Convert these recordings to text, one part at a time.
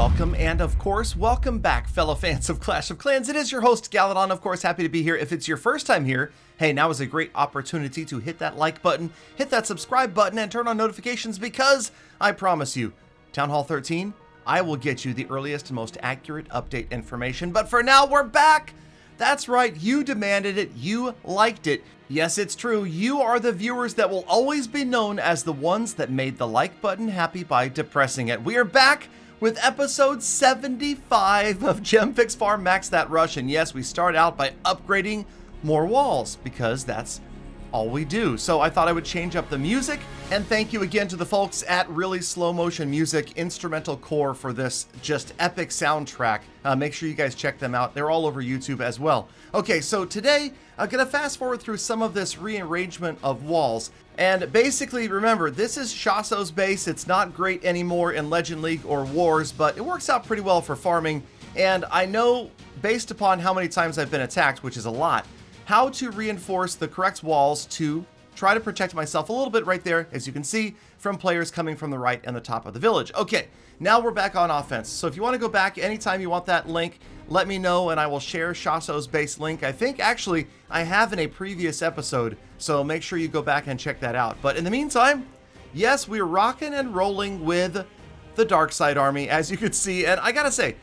welcome, and of course, welcome back, fellow fans of Clash of Clans. It is your host, Galadon, of course, happy to be here. If it's your first time here, hey, now is a great opportunity to hit that like button, hit that subscribe button, and turn on notifications because, I promise you, Town Hall 13, I will get you the earliest and most accurate update information. But for now, we're back! That's right, you demanded it, you liked it. Yes, it's true, you are the viewers that will always be known as the ones that made the like button happy by depressing it. We are back with episode 75 of Gem Fix Farm Max That Rush. And yes, we start out by upgrading more walls because that's all we do. So I thought I would change up the music. And thank you again to the folks at Really Slow Motion Music Instrumental Core for this just epic soundtrack. Make sure you guys check them out. They're all over YouTube as well. Okay, so today I'm gonna fast forward through some of this rearrangement of walls. And basically, remember, this is Shaso's base. It's not great anymore in Legend League or Wars, but it works out pretty well for farming. And I know, based upon how many times I've been attacked, which is a lot, how to reinforce the correct walls to try to protect myself a little bit right there, as you can see, from players coming from the right and the top of the village. Okay, now we're back on offense. So if you want to go back anytime you want that link, let me know and I will share Shaso's base link. I think actually I have in a previous episode, so make sure you go back and check that out. But in the meantime, yes, we're rocking and rolling with the Dark Side Army, as you can see. And I gotta say,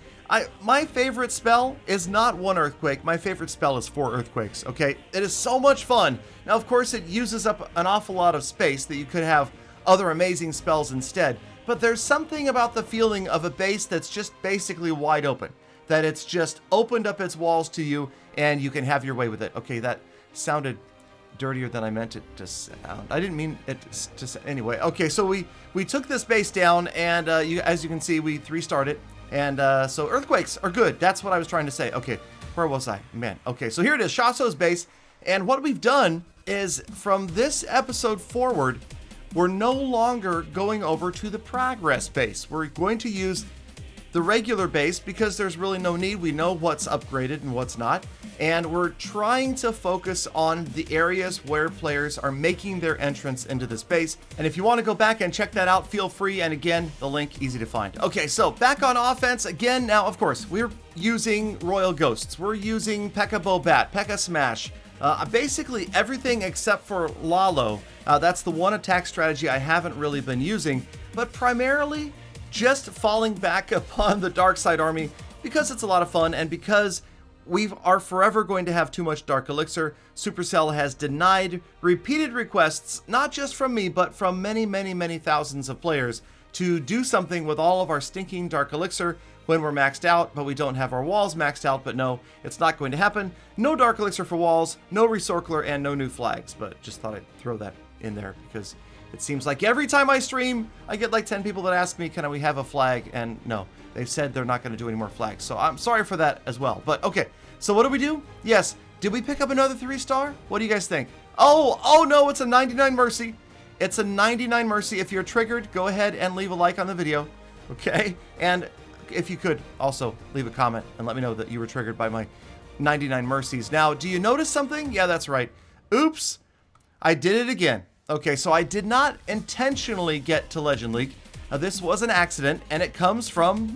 my favorite spell is not 1 earthquake. My favorite spell is 4 earthquakes, okay? It is so much fun. Now, of course, it uses up an awful lot of space that you could have other amazing spells instead. But there's something about the feeling of a base that's just basically wide open. That it's just opened up its walls to you and you can have your way with it. Okay, that sounded dirtier than I meant it to sound. I didn't mean it to sound. Anyway, okay, so we took this base down and as you can see, we 3-starred it. And so earthquakes are good. That's what I was trying to say. Okay, where was I? Man, okay, so here it is, Shaso's base. And what we've done is from this episode forward, we're no longer going over to the progress base. We're going to use the regular base because there's really no need. We know what's upgraded and what's not. And we're trying to focus on the areas where players are making their entrance into this base. And if you want to go back and check that out, feel free. And again, the link easy to find. Okay, so back on offense again. Now, of course, we're using Royal Ghosts. We're using Pekka Bow Bat, Pekka Smash. Basically everything except for Lalo. That's the one attack strategy I haven't really been using, but primarily just falling back upon the Dark Side Army because it's a lot of fun and because we are forever going to have too much Dark Elixir. Supercell has denied repeated requests, not just from me, but from many, many, many thousands of players to do something with all of our stinking Dark Elixir when we're maxed out, but we don't have our walls maxed out. But no, it's not going to happen. No Dark Elixir for walls, no Resorcler, and no new flags. But just thought I'd throw that in there because it seems like every time I stream, I get like 10 people that ask me, can we have a flag? And no, they've said they're not going to do any more flags. So I'm sorry for that as well. But okay, so what do we do? Yes, did we pick up another 3-star? What do you guys think? Oh no, it's a 99 Mercy. It's a 99 Mercy. If you're triggered, go ahead and leave a like on the video, okay? And if you could also leave a comment and let me know that you were triggered by my 99 Mercies. Now, do you notice something? Yeah, that's right. Oops, I did it again. Okay, so I did not intentionally get to Legend League. This was an accident, and it comes from,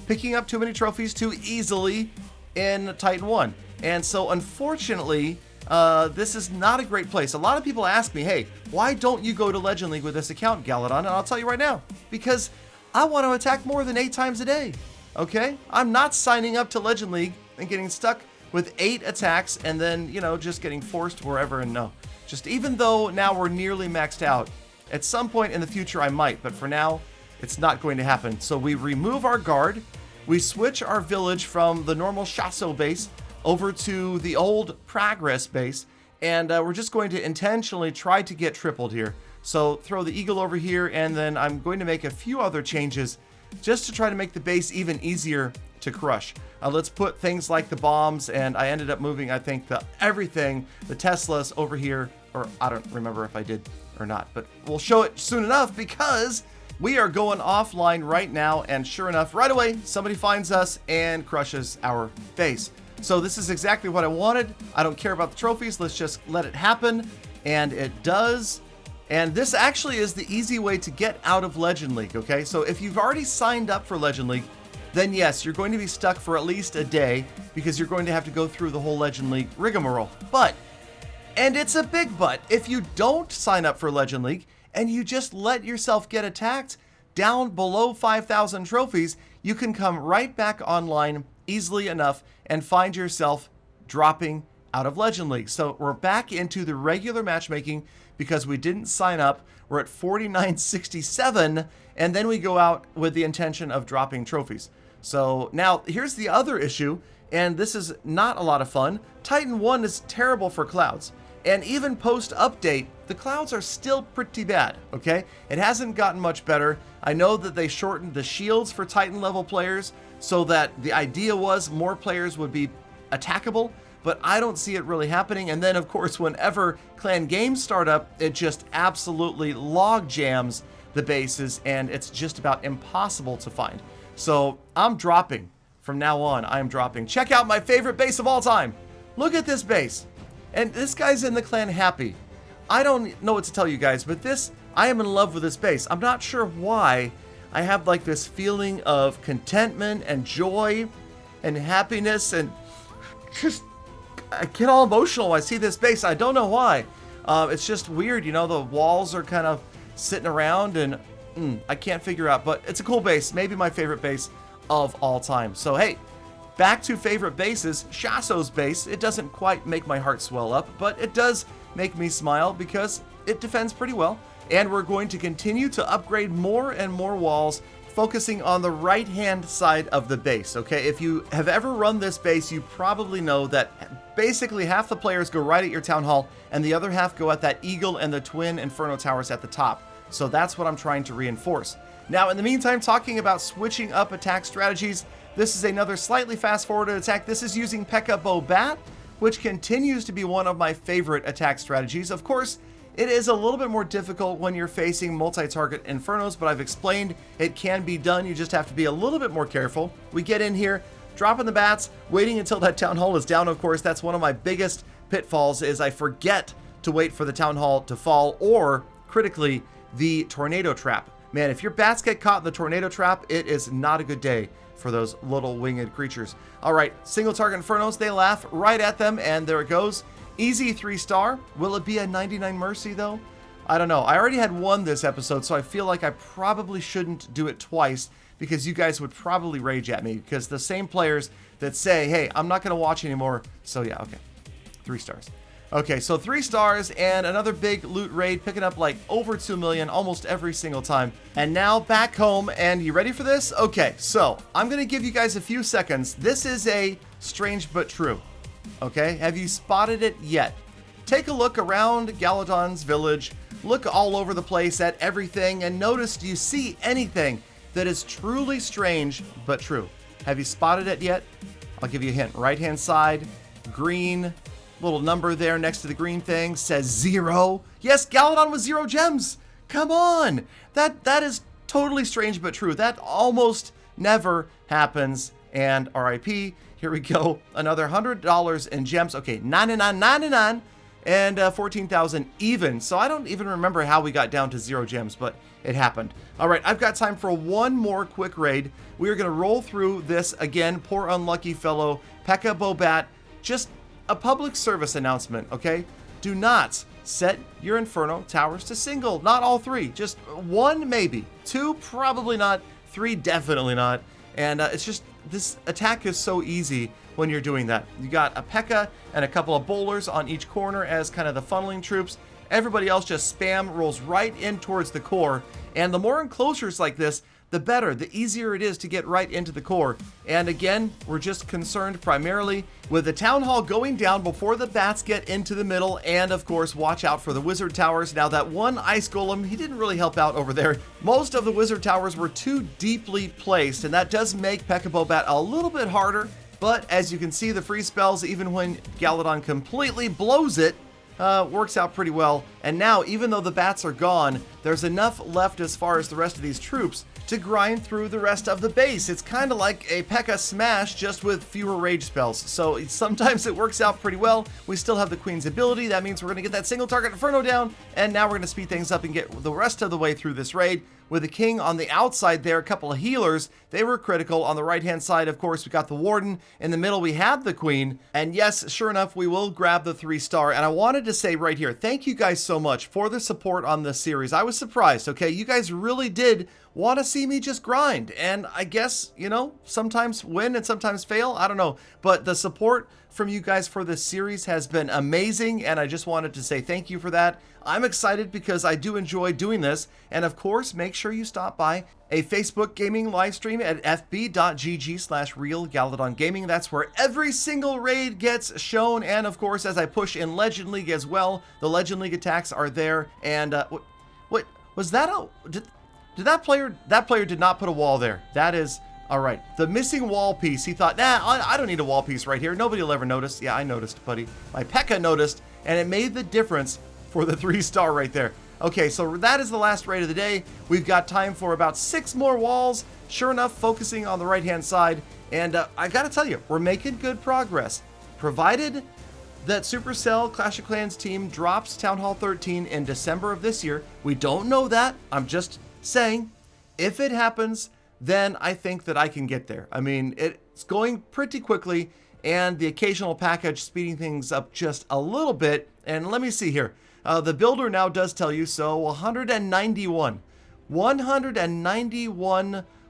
picking up too many trophies too easily in Titan 1. And so, unfortunately, this is not a great place. A lot of people ask me, hey, why don't you go to Legend League with this account, Galadon? And I'll tell you right now, because I want to attack more than 8 times a day, okay? I'm not signing up to Legend League and getting stuck with 8 attacks and then, just getting forced wherever and no. Just even though now we're nearly maxed out, at some point in the future I might, but for now, it's not going to happen. So we remove our guard, we switch our village from the normal Shaso base over to the old Progress base, and we're just going to intentionally try to get tripled here. So throw the eagle over here, and then I'm going to make a few other changes just to try to make the base even easier to crush. Let's put things like the bombs, and I ended up moving, I think, the Teslas over here, or I don't remember if I did or not, but we'll show it soon enough because we are going offline right now, and sure enough, right away, somebody finds us and crushes our base. So this is exactly what I wanted. I don't care about the trophies. Let's just let it happen, and it does. And this actually is the easy way to get out of Legend League, okay? So if you've already signed up for Legend League, then yes, you're going to be stuck for at least a day because you're going to have to go through the whole Legend League rigmarole. But, and it's a big but, if you don't sign up for Legend League and you just let yourself get attacked down below 5,000 trophies, you can come right back online easily enough and find yourself dropping out of Legend League. So we're back into the regular matchmaking because we didn't sign up. We're at 4967, and then we go out with the intention of dropping trophies. So now here's the other issue, and this is not a lot of fun. Titan 1 is terrible for clouds, and even post-update, the clouds are still pretty bad, okay? It hasn't gotten much better. I know that they shortened the shields for Titan level players so that the idea was more players would be attackable, but I don't see it really happening. And then, of course, whenever clan games start up, it just absolutely log jams the bases, and it's just about impossible to find. So I'm dropping. From now on, I am dropping. Check out my favorite base of all time. Look at this base. And this guy's in the clan Happy. I don't know what to tell you guys, but I am in love with this base. I'm not sure why. I have like this feeling of contentment and joy and happiness, and just I get all emotional when I see this base. I don't know why. It's just weird, you know, the walls are kind of sitting around, and I can't figure out, but it's a cool base. Maybe my favorite base of all time. So hey, back to favorite bases. Shaso's base, it doesn't quite make my heart swell up, but it does make me smile because it defends pretty well. And we're going to continue to upgrade more and more walls, focusing on the right-hand side of the base, okay? If you have ever run this base, you probably know that basically half the players go right at your town hall, and the other half go at that eagle and the twin inferno towers at the top. So that's what I'm trying to reinforce. Now, in the meantime, talking about switching up attack strategies, this is another slightly fast-forwarded attack. This is using Pekka Bow Bat, which continues to be one of my favorite attack strategies. Of course, it is a little bit more difficult when you're facing multi-target infernos, but I've explained it can be done. You just have to be a little bit more careful. We get in here, dropping the bats, waiting until that town hall is down. Of course, that's one of my biggest pitfalls, is I forget to wait for the town hall to fall, or critically, the tornado trap. Man, if your bats get caught in the tornado trap, it is not a good day for those little winged creatures. All right, single target infernos, they laugh right at them, and there it goes. Easy 3-star. Will it be a 99 mercy though? I don't know. I already had one this episode, so I feel like I probably shouldn't do it twice, because you guys would probably rage at me, because the same players that say, hey, I'm not going to watch anymore. So yeah, okay. 3 stars. Okay, so 3 stars and another big loot raid, picking up like over 2 million almost every single time. And now back home, and you ready for this? Okay, so I'm going to give you guys a few seconds. This is a strange but true. Okay, have you spotted it yet? Take a look around Galadon's village, look all over the place at everything, and notice, do you see anything that is truly strange but true? Have you spotted it yet? I'll give you a hint. Right hand side, green, little number there next to the green thing says 0. Yes, Galadon with 0 gems. Come on. That is totally strange but true. That almost never happens. And RIP, here we go. Another $100 in gems. Okay, 99.99 and 14,000 even. So I don't even remember how we got down to 0 gems, but it happened. All right, I've got time for one more quick raid. We are going to roll through this again. Poor unlucky fellow Pekka Bow Bat. Just a public service announcement, okay? Do not set your Inferno towers to single. Not all 3. Just 1 maybe. 2 probably not. 3 definitely not. And it's just, this attack is so easy when you're doing that. You got a Pekka and a couple of bowlers on each corner as kind of the funneling troops. Everybody else just spam rolls right in towards the core. And the more enclosures like this, the better, the easier it is to get right into the core. And again, we're just concerned primarily with the town hall going down before the bats get into the middle, and of course, watch out for the wizard towers. Now that one ice golem, he didn't really help out over there. Most of the wizard towers were too deeply placed, and that does make Pekka Bow Bat a little bit harder. But as you can see, the free spells, even when Galadon completely blows it, works out pretty well. And now, even though the bats are gone, there's enough left as far as the rest of these troops to grind through the rest of the base. It's kind of like a Pekka smash, just with fewer rage spells. So sometimes it works out pretty well. We still have the Queen's ability. That means we're going to get that single target Inferno down. And now we're going to speed things up and get the rest of the way through this raid. With the King on the outside there, a couple of healers. They were critical. On the right-hand side, of course, we got the Warden. In the middle, we have the Queen. And yes, sure enough, we will grab the 3-star. And I wanted to say right here, thank you guys so much for the support on this series. I was surprised, okay? You guys really did want to see me just grind. And I guess, you know, sometimes win and sometimes fail. I don't know. But the support from you guys for this series has been amazing. And I just wanted to say thank you for that. I'm excited because I do enjoy doing this. And of course, make sure you stop by a Facebook gaming live stream at fb.gg/realgaladongaming. That's where every single raid gets shown. And of course, as I push in Legend League as well, the Legend League attacks are there. And what was that? Did that player did not put a wall there? That is all right. The missing wall piece. He thought, nah, I don't need a wall piece right here. Nobody will ever notice. Yeah, I noticed, buddy. My Pekka noticed, and it made the difference for the 3-star right there. Okay, so that is the last raid of the day. We've got time for about 6 more walls. Sure enough, focusing on the right-hand side. And I gotta tell you, we're making good progress. Provided that Supercell Clash of Clans team drops Town Hall 13 in December of this year. We don't know that. I'm just saying, if it happens, then I think that I can get there. I mean, it's going pretty quickly, and the occasional package speeding things up just a little bit. And let me see here. The builder now does tell you, so 191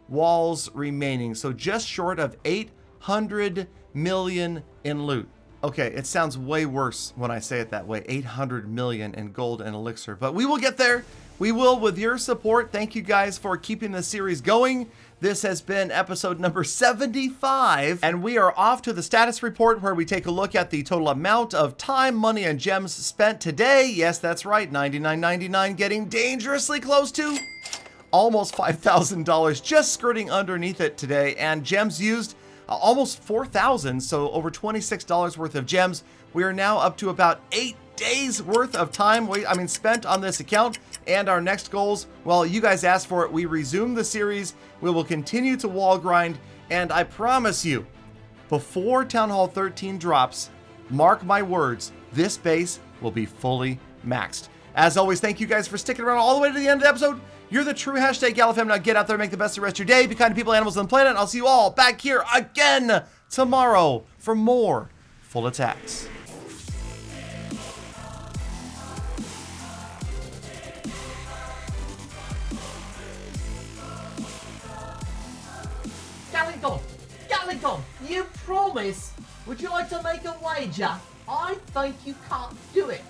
walls remaining, so just short of 800 million in loot. Okay, it sounds way worse when I say it that way, 800 million in gold and elixir, but we will get there. We will with your support. Thank you guys for keeping the series going. This has been episode number 75, and we are off to the status report where we take a look at the total amount of time, money, and gems spent today. Yes, that's right, $99.99, getting dangerously close to almost $5,000, just skirting underneath it today, and gems used almost 4,000, so over $26 worth of gems. We are now up to about 8 days worth of time spent on this account. And our next goals, well, you guys asked for it. We resume the series. We will continue to wall grind, and I promise you, before Town Hall 13 drops, mark my words, this base will be fully maxed. As always, thank you guys for sticking around all the way to the end of the episode. You're the true hashtag GalaFam. Now get out there, make the best of the rest of your day, be kind to people, animals, and the planet. And I'll see you all back here again tomorrow for more full attacks. Galadon, you promise? Would you like to make a wager? I think you can't do it.